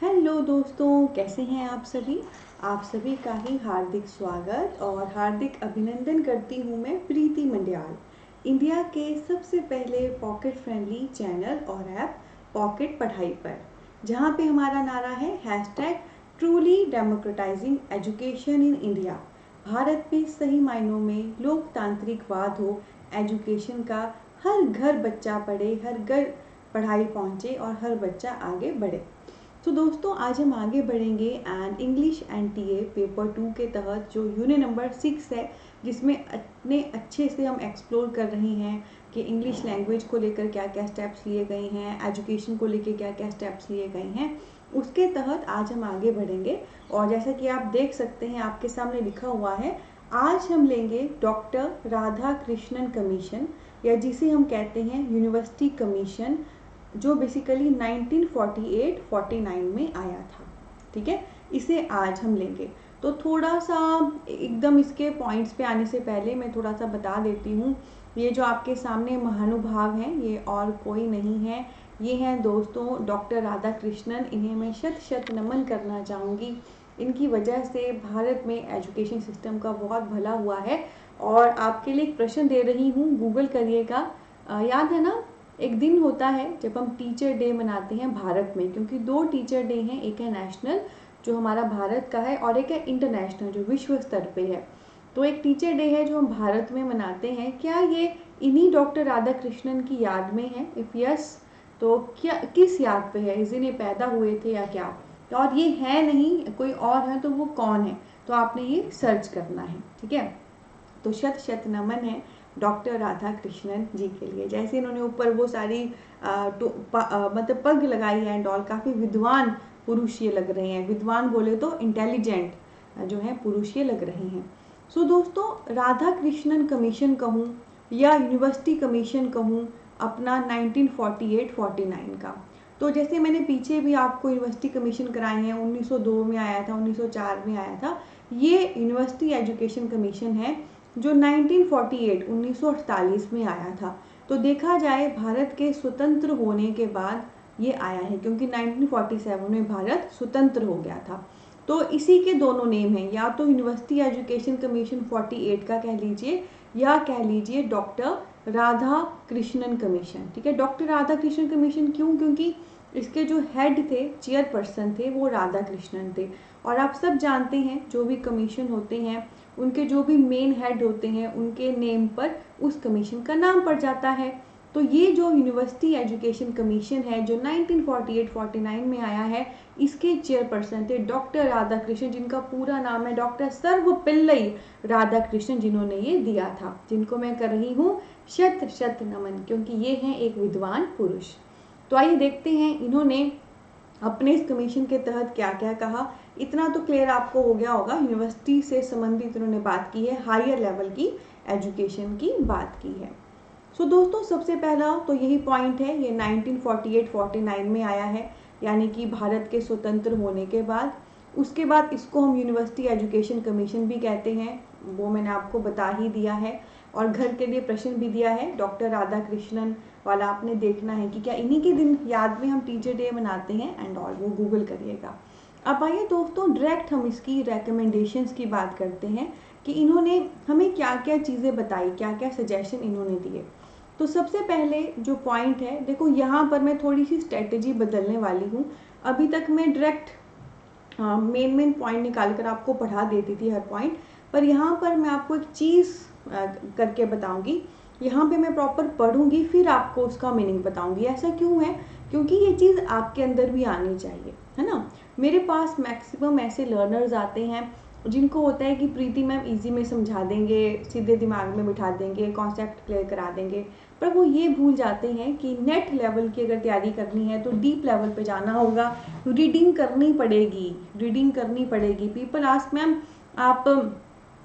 Hello दोस्तों, कैसे हैं आप सभी। आप सभी का ही हार्दिक स्वागत और हार्दिक अभिनंदन करती हूँ मैं प्रीति मंडियाल, इंडिया के सबसे पहले पॉकेट फ्रेंडली चैनल और ऐप पॉकेट पढ़ाई पर, जहाँ पे हमारा नारा है #truly democratising education in India. Bharat में सही मायनों में लोकतांत्रिकवाद हो, एजुकेशन का हर घर बच्चा पढ़े, हर घर पढ़ाई पहुँचे और हर बच्चा आगे बढ़े। तो दोस्तों, आज हम आगे बढ़ेंगे एंड इंग्लिश NTA पेपर 2 के तहत जो यूनिट नंबर 6 है, जिसमें इतने अच्छे से हम एक्सप्लोर कर रहे हैं कि इंग्लिश लैंग्वेज को लेकर क्या क्या स्टेप्स लिए गए हैं, एजुकेशन को लेकर क्या क्या स्टेप्स लिए गए हैं, उसके तहत आज हम आगे बढ़ेंगे। और जैसा कि आप देख सकते हैं, आपके सामने लिखा हुआ है, आज हम लेंगे डॉक्टर राधा कृष्णन कमीशन, या जिसे हम कहते हैं यूनिवर्सिटी कमीशन, जो बेसिकली 1948-49 में आया था। ठीक है, इसे आज हम लेंगे। तो थोड़ा सा एकदम इसके पॉइंट्स पे आने से पहले मैं थोड़ा सा बता देती हूँ। ये जो आपके सामने महानुभाव हैं, ये और कोई नहीं है, ये हैं दोस्तों डॉक्टर राधा कृष्णन। इन्हें मैं शत शत नमन करना चाहूँगी। इनकी वजह से भारत में एजुकेशन सिस्टम का बहुत भला हुआ है। और आपके लिए एक प्रश्न दे रही हूँ, गूगल करिएगा। याद है ना, एक दिन होता है जब हम टीचर डे मनाते हैं भारत में, क्योंकि 2 टीचर डे हैं, एक है नेशनल जो हमारा भारत का है और एक है इंटरनेशनल जो विश्व स्तर पे है। तो एक टीचर डे है जो हम भारत में मनाते हैं। क्या ये इन्हीं डॉक्टर राधा कृष्णन की याद में है? इफ़ यस, तो क्या किस याद पे है, इस दिन ये पैदा हुए थे या क्या? और ये है नहीं, कोई और है, तो वो कौन है? तो आपने ये सर्च करना है। ठीक है, तो शत शत नमन है डॉक्टर राधा कृष्णन जी के लिए। जैसे इन्होंने ऊपर वो सारी मतलब पग लगाई है एंड ऑल, काफ़ी विद्वान पुरुष ये लग रहे हैं। विद्वान बोले तो इंटेलिजेंट जो है पुरुष ये लग रहे हैं। सो दोस्तों, राधा कृष्णन कमीशन कहूँ या यूनिवर्सिटी कमीशन कहूँ अपना 1948-49 का, तो जैसे मैंने पीछे भी आपको यूनिवर्सिटी कमीशन कराए हैं, 1902 में आया था, 1904 में आया था। ये यूनिवर्सिटी एजुकेशन कमीशन है जो 1948 में आया था। तो देखा जाए, भारत के स्वतंत्र होने के बाद ये आया है, क्योंकि 1947 में भारत स्वतंत्र हो गया था। तो इसी के दोनों नेम हैं, या तो यूनिवर्सिटी एजुकेशन कमीशन 48 का कह लीजिए, या कह लीजिए डॉक्टर राधा कृष्णन कमीशन। ठीक है, डॉक्टर राधा कृष्णन कमीशन क्यों? क्योंकि इसके जो हेड थे, चेयरपर्सन थे, वो राधा कृष्णन थे। और आप सब जानते हैं, जो भी कमीशन होते हैं, उनके जो भी मेन हेड होते हैं, उनके नेम पर उस कमीशन का नाम पड़ जाता है। तो ये जो यूनिवर्सिटी एजुकेशन कमीशन है जो 1948-49 में आया है, इसके चेयरपर्सन थे डॉक्टर राधा कृष्णन, जिनका पूरा नाम है डॉक्टर सर्वपिल्लई राधा कृष्णन, जिन्होंने ये दिया था, जिनको मैं कर रही हूँ शत शत नमन, क्योंकि ये हैं एक विद्वान पुरुष। तो आइए देखते हैं इन्होंने अपने इस कमीशन के तहत क्या क्या कहा। इतना तो क्लियर आपको हो गया होगा, यूनिवर्सिटी से संबंधित उन्होंने बात की है, हायर लेवल की एजुकेशन की बात की है। सो दोस्तों, सबसे पहला तो यही पॉइंट है, ये 1948-49 में आया है, यानी कि भारत के स्वतंत्र होने के बाद। उसके बाद इसको हम यूनिवर्सिटी एजुकेशन कमीशन भी कहते हैं, वो मैंने आपको बता ही दिया है। और घर के लिए प्रश्न भी दिया है डॉक्टर राधा कृष्णन वाला, आपने देखना है कि क्या इन्हीं के दिन याद में हम टीचर डे मनाते हैं एंड ऑल, वो गूगल करिएगा। अब आइए दोस्तों, डायरेक्ट हम इसकी रिकमेंडेशंस की बात करते हैं कि इन्होंने हमें क्या क्या चीज़ें बताई, क्या क्या सजेशन इन्होंने दिए। तो सबसे पहले जो पॉइंट है, देखो यहाँ पर मैं थोड़ी सी स्ट्रेटेजी बदलने वाली हूँ। अभी तक मैं डायरेक्ट मेन पॉइंट निकाल कर आपको पढ़ा देती थी हर पॉइंट, पर यहाँ पर मैं आपको एक चीज़ करके बताऊँगी। यहाँ पे मैं प्रॉपर पढ़ूँगी, फिर आपको उसका मीनिंग बताऊँगी। ऐसा क्यों है? क्योंकि ये चीज़ आपके अंदर भी आनी चाहिए, है ना। मेरे पास मैक्सिमम ऐसे लर्नर्स आते हैं जिनको होता है कि प्रीति मैम इजी में समझा देंगे, सीधे दिमाग में बिठा देंगे, कॉन्सेप्ट क्लियर करा देंगे, पर वो ये भूल जाते हैं कि नेट लेवल की अगर तैयारी करनी है तो डीप लेवल पे जाना होगा, रीडिंग करनी पड़ेगी। पीपल आस्क मैम, आप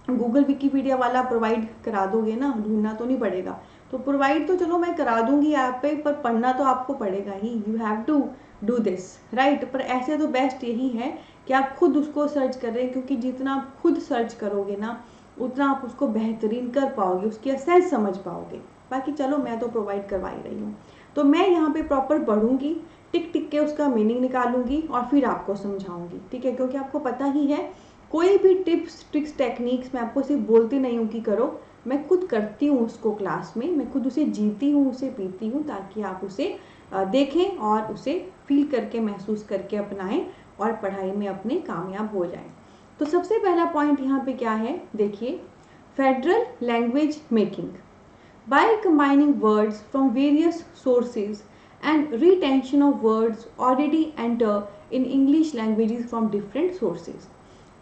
गूगल विकीपीडिया वाला प्रोवाइड करा दोगे ना, ढूंढना तो नहीं पड़ेगा। तो प्रोवाइड तो चलो मैं करा दूंगी ऐप पे, पर पढ़ना तो आपको पड़ेगा ही। You have to do this, right. पर ऐसे तो बेस्ट यही है कि आप खुद उसको सर्च कर रहे हैं, क्योंकि जितना आप खुद सर्च करोगे ना, उतना आप उसको बेहतरीन कर पाओगे, उसकी एसेंस समझ पाओगे। बाकी चलो, मैं तो प्रोवाइड करवा ही रही हूँ, तो मैं यहाँ पे प्रॉपर पढ़ूंगी। टिक टिक के उसका मीनिंग निकालूंगी और फिर आपको समझाऊंगी, ठीक है, क्योंकि आपको पता ही है कोई भी टिप्स ट्रिक्स टेक्निक्स मैं आपको सिर्फ बोलती नहीं हूँ कि करो, मैं खुद करती हूँ उसको क्लास में, मैं खुद उसे जीती हूँ, उसे पीती हूँ, ताकि आप उसे देखें और उसे फील करके महसूस करके अपनाएं और पढ़ाई में अपने कामयाब हो जाएं। तो सबसे पहला पॉइंट यहाँ पे क्या है, देखिए, federal language making by combining words from various sources and retention of words already enter in English languages from different sources।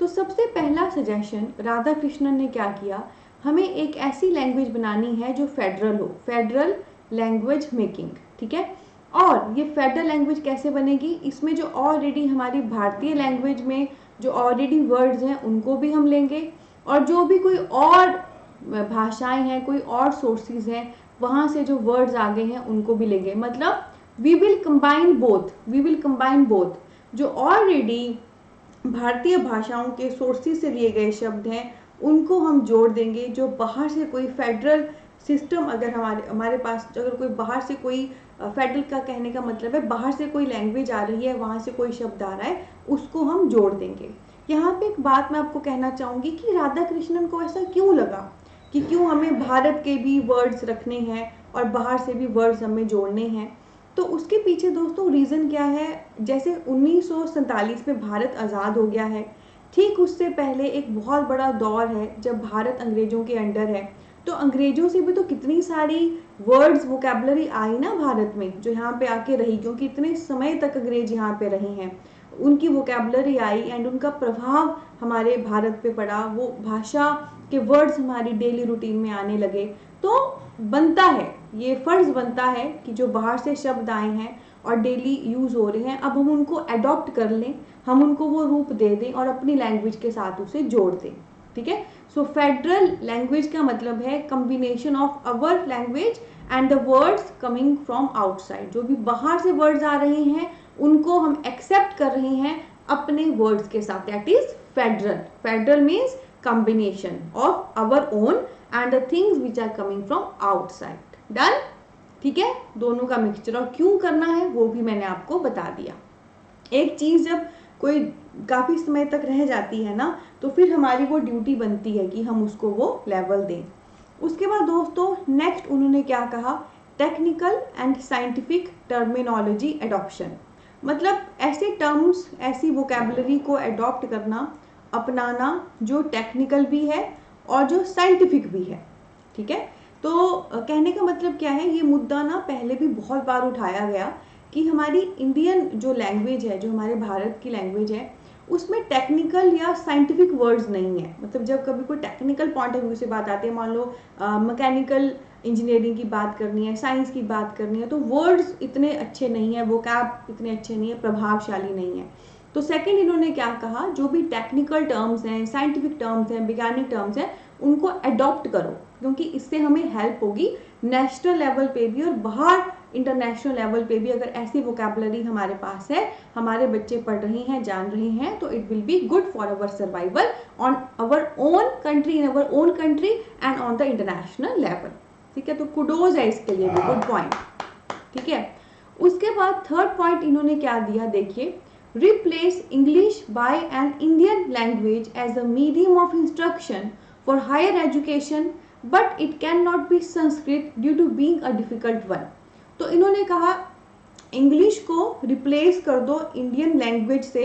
तो सबसे पहला सजेशन राधा कृष्णन ने क्या किया, हमें एक ऐसी लैंग्वेज बनानी है जो फेडरल हो, फेडरल लैंग्वेज मेकिंग, ठीक है। और ये फेडरल लैंग्वेज कैसे बनेगी, इसमें जो ऑलरेडी हमारी भारतीय लैंग्वेज में जो ऑलरेडी वर्ड्स हैं उनको भी हम लेंगे, और जो भी कोई और भाषाएं हैं, कोई और सोर्सेज हैं, वहाँ से जो वर्ड्स आ गए हैं उनको भी लेंगे। मतलब we will combine both, we will combine both, जो ऑलरेडी भारतीय भाषाओं के सोर्सेज से लिए गए शब्द हैं उनको हम जोड़ देंगे। जो बाहर से कोई फेडरल सिस्टम अगर हमारे पास अगर कोई बाहर से कोई फेडरल का कहने का मतलब है बाहर से कोई लैंग्वेज आ रही है, वहाँ से कोई शब्द आ रहा है, उसको हम जोड़ देंगे। यहाँ पे एक बात मैं आपको कहना चाहूँगी कि राधा कृष्णन को ऐसा क्यों लगा कि क्यों हमें भारत के भी वर्ड्स रखने हैं और बाहर से भी वर्ड्स हमें जोड़ने हैं। तो उसके पीछे दोस्तों रीज़न क्या है, जैसे 1947 में भारत आज़ाद हो गया है, ठीक उससे पहले एक बहुत बड़ा दौर है जब भारत अंग्रेज़ों के अंडर है। तो अंग्रेज़ों से भी तो कितनी सारी वर्ड्स वोकेबलरी आई ना भारत में, जो यहाँ पे आके रही, क्योंकि इतने समय तक अंग्रेज यहाँ पे रहे हैं, उनकी वोकेबलरी आई एंड उनका प्रभाव हमारे भारत पे पड़ा, वो भाषा के वर्ड्स हमारी डेली रूटीन में आने लगे। तो बनता है, ये फ़र्ज़ बनता है कि जो बाहर से शब्द आए हैं और डेली यूज़ हो रहे हैं, अब हम उनको अडॉप्ट कर लें, हम उनको वो रूप दे दें और अपनी लैंग्वेज के साथ उसे जोड़ दें, ठीक है। सो फेडरल लैंग्वेज का मतलब है combination of our language and the words coming from outside. जो भी बाहर से वर्ड्स आ रहे हैं उनको हम एक्सेप्ट कर रहे हैं अपने वर्ड्स के साथ, that is federal. Federal means combination of our own and the things which are coming from outside। Done, ठीक है, दोनों का मिक्सचर। और क्यों करना है वो भी मैंने आपको बता दिया। एक चीज़ जब कोई काफ़ी समय तक रह जाती है ना, तो फिर हमारी वो ड्यूटी बनती है कि हम उसको वो लेवल दें। उसके बाद दोस्तों नेक्स्ट उन्होंने क्या कहा, technical and scientific terminology adoption. मतलब ऐसे टर्म्स, ऐसी वोकेबलरी को एडॉप्ट करना, अपनाना जो टेक्निकल भी है और जो साइंटिफिक भी है, ठीक है। तो कहने का मतलब क्या है, ये मुद्दा ना पहले भी बहुत बार उठाया गया कि हमारी इंडियन जो लैंग्वेज है, जो हमारे भारत की लैंग्वेज है, उसमें टेक्निकल या साइंटिफिक वर्ड्स नहीं है। मतलब जब कभी कोई टेक्निकल पॉइंट ऑफ व्यू से बात आती है, मान लो मैकेनिकल इंजीनियरिंग की बात करनी है, साइंस की बात करनी है, तो वर्ड्स इतने अच्छे नहीं है, वोकैब इतने अच्छे नहीं है, प्रभावशाली नहीं है। तो सेकंड इन्होंने क्या कहा, जो भी टेक्निकल टर्म्स हैं, साइंटिफिक टर्म्स हैं, वैज्ञानिक टर्म्स हैं, उनको अडॉप्ट करो, क्योंकि इससे हमें हेल्प होगी नेशनल लेवल पे भी और बाहर इंटरनेशनल लेवल पे भी। अगर ऐसी वोकेबलरी हमारे पास है, हमारे बच्चे पढ़ रहे हैं, जान रहे हैं, तो it will be good for our survival on our own country, in our own country and on the international level, ठीक है। तो कुडोज है इसके लिए भी, गुड पॉइंट, ठीक है। उसके बाद थर्ड पॉइंट इन्होंने क्या दिया, देखिए, replace English by an Indian language as a medium of instruction for higher education, but it cannot be Sanskrit due to being a difficult one। तो इन्होंने कहा इंग्लिश को रिप्लेस कर दो इंडियन लैंग्वेज से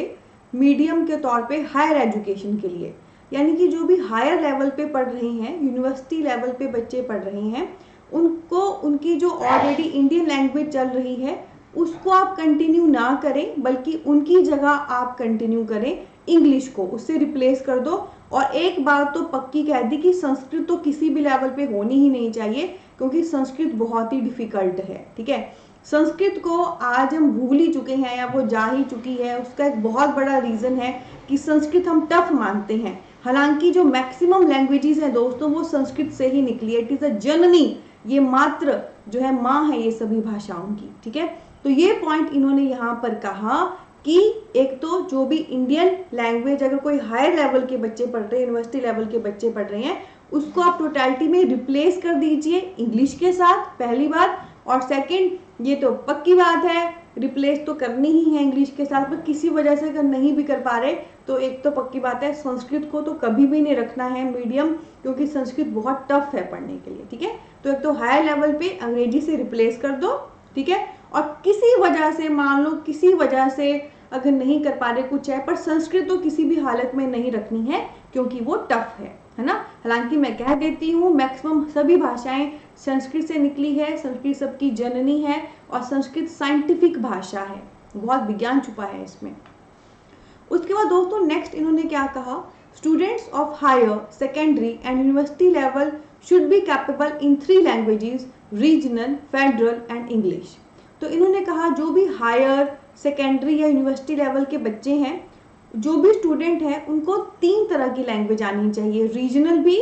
मीडियम के तौर पे हायर एजुकेशन के लिए, यानी कि जो भी हायर लेवल पे पढ़ रहे हैं, यूनिवर्सिटी लेवल पे बच्चे पढ़ रहे हैं, उनको उनकी जो ऑलरेडी इंडियन लैंग्वेज चल रही है उसको आप कंटिन्यू ना करें, बल्कि उनकी जगह आप कंटिन्यू करें इंग्लिश को, उससे रिप्लेस कर दो। और एक बात तो पक्की कह दी कि संस्कृत तो किसी भी लेवल पे होनी ही नहीं चाहिए, क्योंकि संस्कृत बहुत ही डिफिकल्ट है, ठीक है। संस्कृत को आज हम भूल ही चुके हैं या वो जा ही चुकी है। उसका एक बहुत बड़ा रीज़न है कि संस्कृत हम टफ मानते हैं, हालांकि जो मैक्सिमम लैंग्वेजेस हैं दोस्तों वो संस्कृत से ही निकली है। इट इज़ अ जननी, ये मात्र जो है माँ है ये सभी भाषाओं की, ठीक है। तो ये पॉइंट इन्होंने यहाँ पर कहा कि एक तो जो भी इंडियन लैंग्वेज अगर कोई हायर लेवल के बच्चे पढ़ रहे हैं, यूनिवर्सिटी लेवल के बच्चे पढ़ रहे हैं, उसको आप टोटलिटी में रिप्लेस कर दीजिए इंग्लिश के साथ, पहली बात। और सेकंड, ये तो पक्की बात है रिप्लेस तो करनी ही है इंग्लिश के साथ, पर किसी वजह से अगर नहीं भी कर पा रहे तो एक तो पक्की बात है, संस्कृत को तो कभी भी नहीं रखना है मीडियम, क्योंकि संस्कृत बहुत टफ है पढ़ने के लिए, ठीक है। तो एक तो हायर लेवल पे अंग्रेजी से रिप्लेस कर दो, ठीक है। और किसी वजह से, मान लो किसी वजह से अगर नहीं कर पा रहे कुछ है, पर संस्कृत तो किसी भी हालत में नहीं रखनी है क्योंकि वो टफ है ना। हालांकि मैं कह देती हूँ मैक्सिमम सभी भाषाएं संस्कृत से निकली है, संस्कृत सबकी जननी है, और संस्कृत साइंटिफिक भाषा है, बहुत विज्ञान छुपा है इसमें। उसके बाद दोस्तों नेक्स्ट इन्होंने क्या कहा, students of higher secondary and university level should be capable in 3 languages, regional, federal and English. तो इन्होंने कहा जो भी हायर सेकेंडरी या यूनिवर्सिटी लेवल के बच्चे हैं, जो भी स्टूडेंट हैं, उनको 3 तरह की लैंग्वेज आनी चाहिए, रीजनल भी,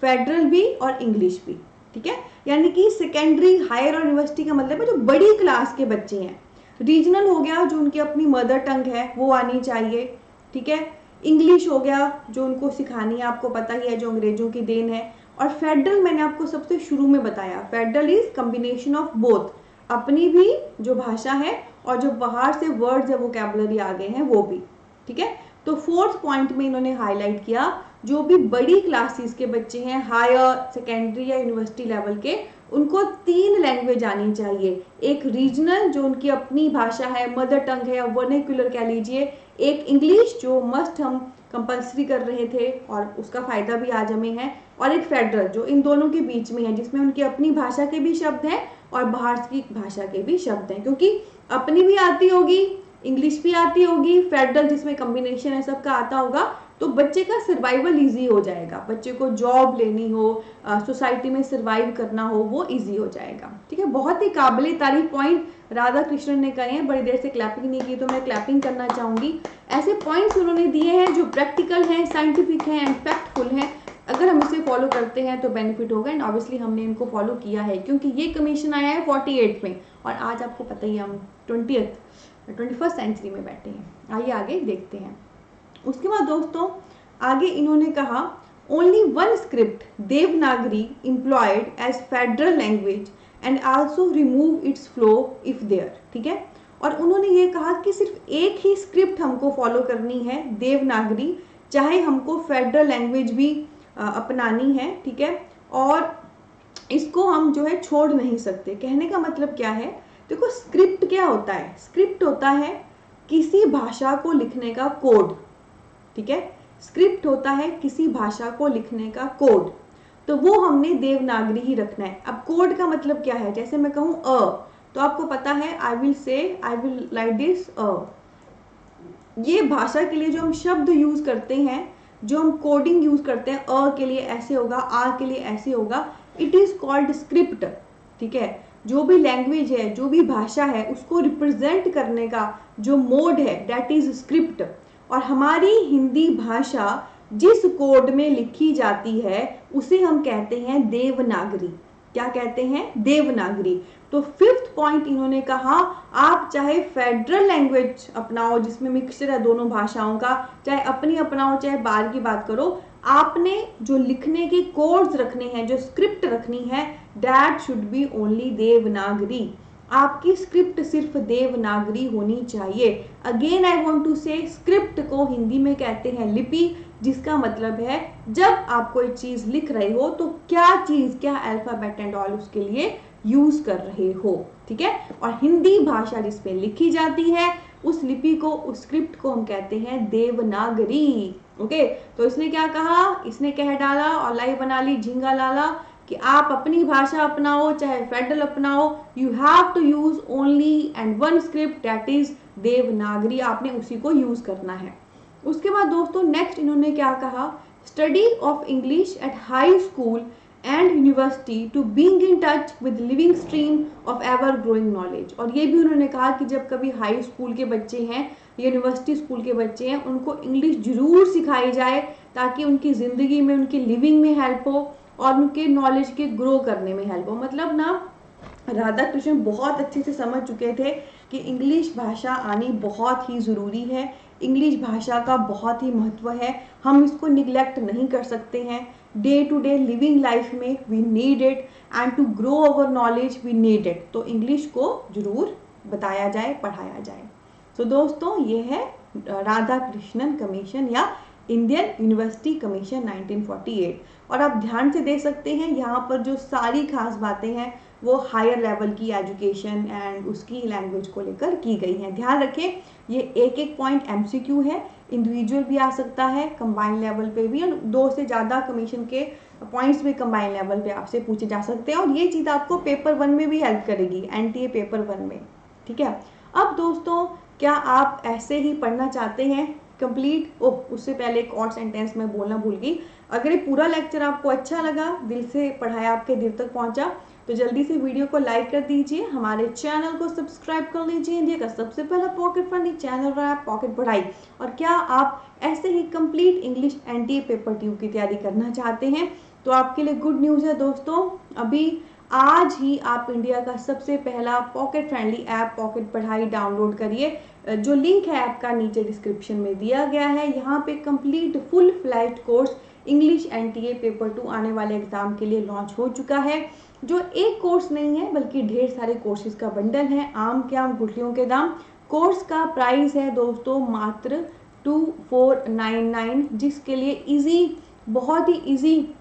फेडरल भी और इंग्लिश भी, ठीक है। यानी कि सेकेंडरी, हायर और यूनिवर्सिटी का मतलब है जो बड़ी क्लास के बच्चे हैं। रीजनल हो गया जो उनकी अपनी मदर टंग है वो आनी चाहिए, ठीक है। इंग्लिश हो गया जो उनको सिखानी है, आपको पता ही है जो अंग्रेजों की देन है। और फेडरल मैंने आपको सबसे शुरू में बताया, federal is combination of both, अपनी भी जो भाषा है और जो बाहर से वर्ड्स या वोकैबुलरी आ गए हैं वो भी, ठीक है। तो 4th पॉइंट में इन्होंने हाईलाइट किया जो भी बड़ी क्लासेस के बच्चे हैं, हायर सेकेंडरी या यूनिवर्सिटी लेवल के, उनको 3 लैंग्वेज आनी चाहिए। एक रीजनल जो उनकी अपनी भाषा है, मदर टंग है या वर्नेक्युलर कह लीजिए, एक इंग्लिश जो मस्ट हम कंपल्सरी कर रहे थे और उसका फायदा भी आज हमें है, और एक फेडरल जो इन दोनों के बीच में है, जिसमें उनकी अपनी भाषा के भी शब्द हैं और बाहर की भाषा के भी शब्द हैं, क्योंकि अपनी भी आती होगी, इंग्लिश भी आती होगी, फेडरल जिसमें कॉम्बिनेशन है सबका आता होगा, तो बच्चे का सर्वाइवल इजी हो जाएगा, बच्चे को जॉब लेनी हो, सोसाइटी में सर्वाइव करना हो, वो इजी हो जाएगा, ठीक है। बहुत ही काबिल तारीफ पॉइंट राधा कृष्णन ने कहे हैं, बड़ी देर से क्लैपिंग नहीं की तो मैं क्लैपिंग करना चाहूंगी। ऐसे पॉइंट्स उन्होंने दिए हैं जो प्रैक्टिकल हैं, साइंटिफिक हैं एंड फैक्टफुल हैं। अगर हम इसे फॉलो करते हैं तो बेनिफिट होगा, एंड ऑब्वियसली हमने इनको फॉलो किया है क्योंकि ये कमीशन आया है 48 में और आज आपको पता ही हम 21st सेंचुरी में बैठे हैं। आइए आगे देखते हैं। उसके बाद दोस्तों आगे इन्होंने कहा only 1 script Devanagari employed as federal language and also remove its flow if there, ठीक है। और उन्होंने ये कहा कि सिर्फ एक ही स्क्रिप्ट हमको फॉलो करनी है, देवनागरी, चाहे हमको फेडरल लैंग्वेज भी अपनानी है, ठीक है। और इसको हम जो है छोड़ नहीं सकते। कहने का मतलब क्या है, देखो स्क्रिप्ट क्या होता है, स्क्रिप्ट होता है किसी भाषा को लिखने का कोड, ठीक है। स्क्रिप्ट होता है किसी भाषा को लिखने का कोड, तो वो हमने देवनागरी ही रखना है। अब कोड का मतलब क्या है, जैसे मैं कहूँ अ, तो आपको पता है I will like this a, ये भाषा के लिए जो हम शब्द यूज करते हैं, जो हम कोडिंग यूज करते हैं, अ के लिए ऐसे होगा, आ के लिए ऐसे होगा, इट इज कॉल्ड स्क्रिप्ट, ठीक है। जो भी लैंग्वेज है, जो भी भाषा है, उसको रिप्रेजेंट करने का जो मोड है दैट इज स्क्रिप्ट। और हमारी हिंदी भाषा जिस कोड में लिखी जाती है उसे हम कहते हैं देवनागरी। क्या कहते हैं, देवनागरी। तो 5th पॉइंट इन्होंने कहा आप चाहे फेडरल लैंग्वेज अपनाओ जिसमें मिक्सचर है दोनों भाषाओं का, चाहे अपनी अपनाओ चाहे बाहर की बात करो, आपने जो लिखने के कोड्स रखने हैं, जो स्क्रिप्ट रखनी है, that should be only Devanagari. आपकी स्क्रिप्ट सिर्फ देवनागरी होनी चाहिए। अगेन आई वांट टू से, स्क्रिप्ट को हिंदी में कहते हैं लिपि, जिसका मतलब है जब आप कोई चीज लिख रहे हो तो क्या चीज, क्या अल्फाबेट एंड ऑल उसके लिए यूज कर रहे हो, ठीक है। और हिंदी भाषा जिसमें लिखी जाती है उस लिपि को, उस स्क्रिप्ट को हम कहते हैं देवनागरी। ओके, तो इसने क्या कहा, इसने कह डाला और लाई बना ली झिंगा लाला कि आप अपनी भाषा अपनाओ चाहे फेडरल अपनाओ, you have to use only and 1 script that is Devanagari, आपने उसी को यूज करना है। उसके बाद दोस्तों नेक्स्ट इन्होंने क्या कहा, study of English at high school and university to being in touch with living stream of ever growing knowledge. और ये भी उन्होंने कहा कि जब कभी हाई स्कूल के बच्चे हैं, यूनिवर्सिटी स्कूल के बच्चे हैं, उनको इंग्लिश जरूर सिखाई जाए ताकि उनकी ज़िंदगी में, उनकी लिविंग में हेल्प हो और उनके नॉलेज के ग्रो करने में हेल्प हो। मतलब ना राधा कृष्ण बहुत अच्छे से समझ चुके थे कि इंग्लिश भाषा आनी बहुत ही ज़रूरी है, इंग्लिश भाषा का बहुत ही महत्व है, हम इसको निगलेक्ट नहीं कर सकते हैं। Day to day living life में we need it and to grow our knowledge we need it. तो इंग्लिश को जरूर बताया जाए, पढ़ाया जाए। तो दोस्तों ये है राधा कृष्णन कमीशन या इंडियन यूनिवर्सिटी कमीशन 1948। और आप ध्यान से देख सकते हैं यहाँ पर जो सारी खास बातें हैं वो हायर लेवल की एजुकेशन एंड उसकी लैंग्वेज को लेकर की गई हैं। ध्यान रखें ये एक एक पॉइंट एमसीक्यू है, इंडिविजुअल भी आ सकता है, कंबाइंड लेवल पे भी, और 2 से ज़्यादा कमीशन के पॉइंट्स भी कंबाइंड लेवल पे आपसे पूछे जा सकते हैं। और ये चीज़ आपको पेपर 1 में भी हेल्प करेगी, एनटीए पेपर 1 में। ठीक है, अब दोस्तों क्या आप ऐसे ही पढ़ना चाहते हैं कंप्लीट? उससे पहले एक और सेंटेंस मैं बोलना भूल गई। अगर ये पूरा लेक्चर आपको अच्छा लगा, दिल से पढ़ाया, आपके दिल तक पहुंचा, तो जल्दी से वीडियो को लाइक कर दीजिए, हमारे चैनल को सब्सक्राइब कर लीजिए। इंडिया का सबसे पहला पॉकेट फ्रेंडली चैनल रहा है पॉकेट पढ़ाई। और क्या आप ऐसे ही कंप्लीट इंग्लिश एनटीए पेपर 2 की तैयारी करना चाहते हैं? तो आपके लिए गुड न्यूज़ है दोस्तों, अभी आज ही आप इंडिया का सबसे पहला पॉकेट फ्रेंडली ऐप पॉकेट पढ़ाई डाउनलोड करिए। जो लिंक है ऐप का नीचे डिस्क्रिप्शन में दिया गया है। यहाँ पे complete full flashed course English NTA paper 2 आने वाले एग्जाम के लिए लॉन्च हो चुका है, जो एक कोर्स नहीं है बल्कि ढेर सारे कोर्सेज का बंडल है। आम के आम गुठलियों के दाम। कोर्स का प्राइस है दोस्तों मात्र 2499, जिसके लिए इजी, बहुत ही इजी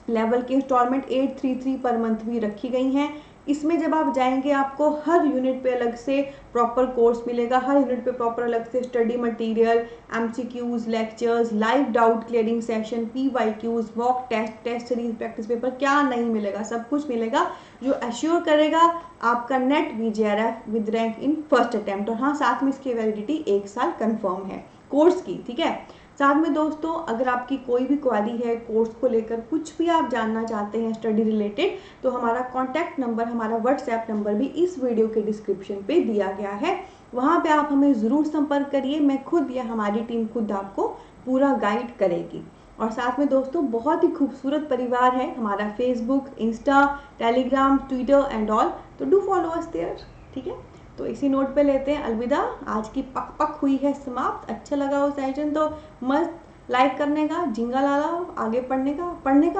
लेवल के इंस्टॉलमेंट 833 पर मंथ भी रखी गई हैं। इसमें जब आप जाएंगे आपको हर यूनिट पे अलग से प्रॉपर कोर्स मिलेगा, हर यूनिट पे प्रॉपर अलग से study material, MCQs, lectures, live doubt clearing session, PYQs, mock test, test series, practice paper, क्या नहीं मिलेगा, सब कुछ मिलेगा, जो एश्योर करेगा आपका NET VJRF with rank in first attempt. और हाँ, साथ में इसकी वैलिडिटी 1 साल कन्फर्म है कोर्स की। ठीक है, साथ में दोस्तों अगर आपकी कोई भी क्वेरी है कोर्स को लेकर, कुछ भी आप जानना चाहते हैं स्टडी रिलेटेड, तो हमारा कॉन्टैक्ट नंबर, हमारा व्हाट्सएप नंबर भी इस वीडियो के डिस्क्रिप्शन पे दिया गया है। वहाँ पे आप हमें ज़रूर संपर्क करिए, मैं खुद या हमारी टीम खुद आपको पूरा गाइड करेगी। और साथ में दोस्तों बहुत ही खूबसूरत परिवार है हमारा, Facebook, Insta, Telegram, Twitter and all, तो डू फॉलो अस देयर। ठीक है, तो इसी नोट पे लेते हैं अलविदा। आज की पक पक हुई है समाप्त। अच्छा लगा हो सेशन तो मस्त लाइक करने का, जिंगा लाला, आगे पढ़ने का,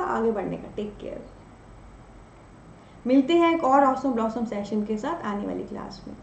आगे बढ़ने का। Take care. मिलते हैं एक और ऑसम ब्लॉसम सेशन के साथ आने वाली क्लास में।